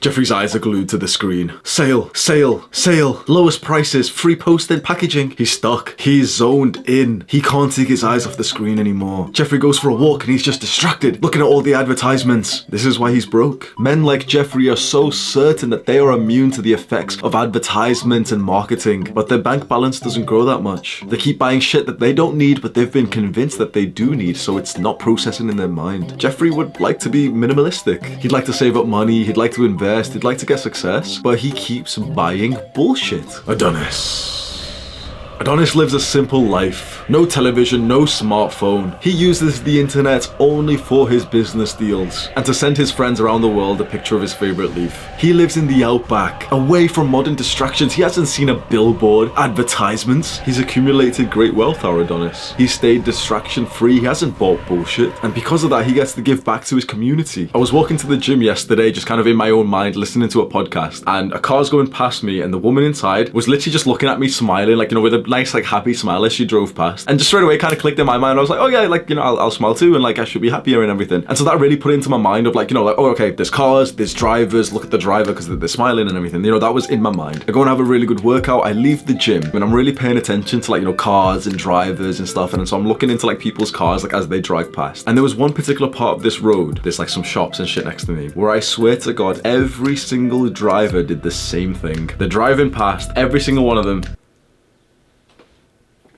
Jeffrey's eyes are glued to the screen. Sale, sale, sale, lowest prices, free posted packaging. He's stuck. He's zoned in. He can't take his eyes off the screen anymore. Jeffrey goes for a walk and he's just distracted, looking at all the advertisements. This is why he's broke. Men like Jeffrey are so certain that they are immune to the effects of advertisements and marketing, but their bank balance doesn't grow that much. They keep buying shit that they don't need, but they've been convinced that they do need, so it's not processing in their mind. Jeffrey would like to be minimalistic. He'd like to save up money, he'd like to invest, he'd like to get success, but he keeps buying bullshit. Adonis lives a simple life. No television, no smartphone. He uses the internet only for his business deals and to send his friends around the world a picture of his favorite leaf. He lives in the outback, away from modern distractions. He hasn't seen a billboard, advertisements. He's accumulated great wealth, our Adonis. He's stayed distraction free. He hasn't bought bullshit. And because of that, he gets to give back to his community. I was walking to the gym yesterday, just kind of in my own mind, listening to a podcast, and a car's going past me, and the woman inside was literally just looking at me, smiling, like, you know, with a nice, like, happy smile as she drove past. And just straight away kind of clicked in my mind. I was like, oh yeah, like, you know, I'll smile too, and like, I should be happier and everything. And so that really put it into my mind of like, you know, like, oh, okay, there's cars, there's drivers, look at the driver because they're smiling and everything. You know, that was in my mind. I go and have a really good workout. I leave the gym and I'm really paying attention to like, you know, cars and drivers and stuff. And so I'm looking into like people's cars, like as they drive past. And there was one particular part of this road, there's like some shops and shit next to me, where I swear to God, every single driver did the same thing. They're driving past, every single one of them,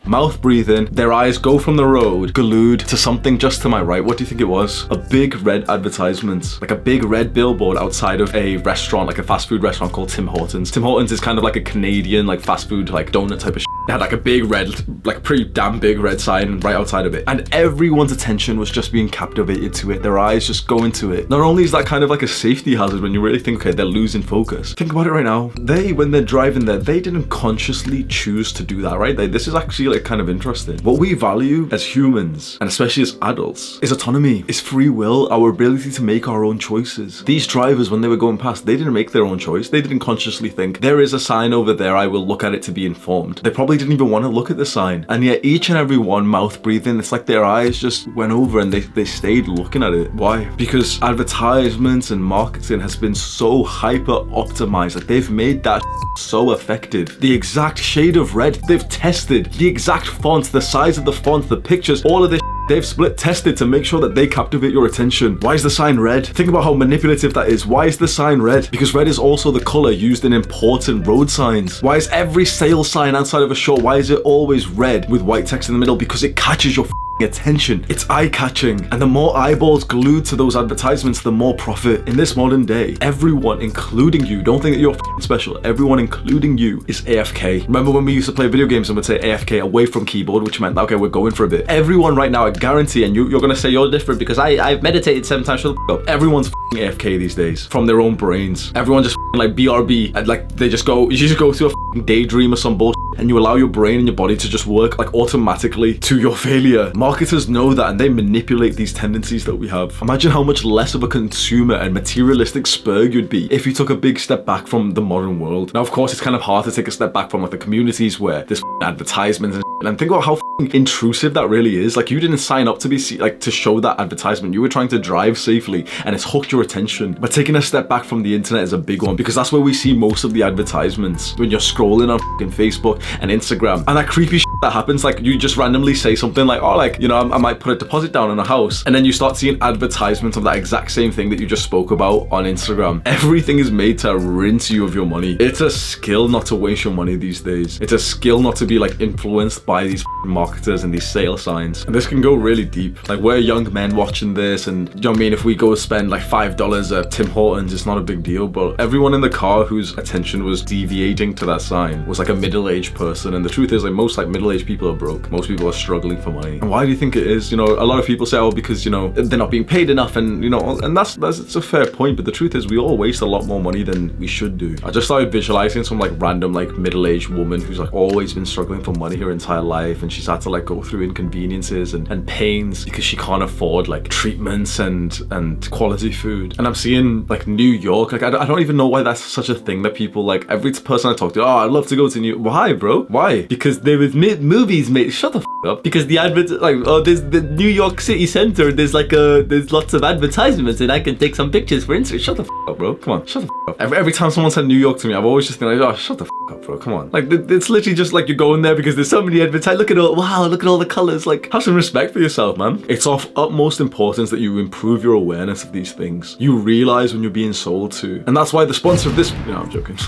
mouth breathing, their eyes go from the road, glued to something just to my right. What do you think it was? A big red advertisement, like a big red billboard outside of a restaurant, like a fast food restaurant called Tim Hortons. Tim Hortons is kind of like a Canadian, like fast food, like donut type of shit. It had like a big red, like a pretty damn big red sign right outside of it. And everyone's attention was just being captivated to it. Their eyes just go into it. Not only is that kind of like a safety hazard when you really think, okay, they're losing focus. Think about it right now. They, when they're driving there, they didn't consciously choose to do that, right? This is actually like kind of interesting. What we value as humans, and especially as adults, is autonomy, is free will, our ability to make our own choices. These drivers, when they were going past, they didn't make their own choice. They didn't consciously think, there is a sign over there, I will look at it to be informed. They probably didn't even want to look at the sign. And yet each and every one, mouth breathing, it's like their eyes just went over and they stayed looking at it. Why? Because advertisements and marketing has been so hyper optimized that they've made that so effective. The exact shade of red, they've tested. The exact font, the size of the font, the pictures, all of this they've split tested to make sure that they captivate your attention. Why is the sign red? Think about how manipulative that is. Why is the sign red? Because red is also the color used in important road signs. Why is every sale sign outside of a shop, why is it always red with white text in the middle? Because it catches your attention. It's eye-catching, and the more eyeballs glued to those advertisements, the more profit. In this modern day, everyone, including you, don't think that you're special, everyone including you is AFK. Remember when we used to play video games and would say AFK, away from keyboard, which meant, okay, we're going for a bit. Everyone right now, I guarantee, and you're gonna say you're different because I've meditated 7 times. Shut the fuck up. Everyone's AFK these days from their own brains. Everyone just like BRB, and like they just go, you just go through a daydream or some bullshit, and you allow your brain and your body to just work like automatically to your failure. Marketers know that, and they manipulate these tendencies that we have. Imagine how much less of a consumer and materialistic spurg you'd be if you took a big step back from the modern world. Now, of course, it's kind of hard to take a step back from like the communities where there's advertisements and think about how intrusive that really is. Like, you didn't sign up to be to show that advertisement. You were trying to drive safely, and it's hooked your attention. But taking a step back from the internet is a big one, because that's where we see most of the advertisements when you're scrolling on Facebook and Instagram. And that creepy shit that happens, like you just randomly say something like, oh, like, you know, I might put a deposit down on a house, and then you start seeing advertisements of that exact same thing that you just spoke about on Instagram. Everything is made to rinse you of your money. It's a skill not to waste your money these days. It's a skill not to be like influenced by these marketers and these sale signs. And this can go really deep. Like, we're young men watching this, and you know what I mean, if we go spend like $5 at Tim Hortons, it's not a big deal. But everyone in the car whose attention was deviating to that sign was like a middle-aged person. And the truth is, like, most like middle-aged people are broke. Most people are struggling for money. And why do you think it is? You know, a lot of people say, oh, because, you know, they're not being paid enough, and you know, and that's it's a fair point. But the truth is, we all waste a lot more money than we should do. I just started visualizing some like random like middle-aged woman who's like always been struggling for money her entire life, and she's had to like go through inconveniences and pains because she can't afford like treatments and quality food. And I'm seeing like New York, like I don't even know why that's such a thing that people like. Every person I talk to, oh, I'd love to go to New York. Why, bro? Why? Because there was movies, mate. Shut the f up. Because the advert, like, oh, there's the New York City Center. There's like there's lots of advertisements, and I can take some pictures for Instagram. Shut the f up, bro. Come on, shut the f up. Every time someone said New York to me, I've always just been like, oh, shut the f up, bro. Come on. Like, it's literally just like you're going there because there's so many advertisements. Look at all, wow, look at all the colors. Like, have some respect for yourself, man. It's of utmost importance that you improve your awareness of these things. You realize when you're being sold to, and that's why the sponsor of this. No, I'm joking.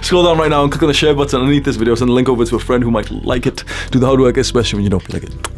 Scroll down right now and click on the share button underneath this video. Send a link over to a friend who might like it. Do the hard work, especially when you don't feel like it.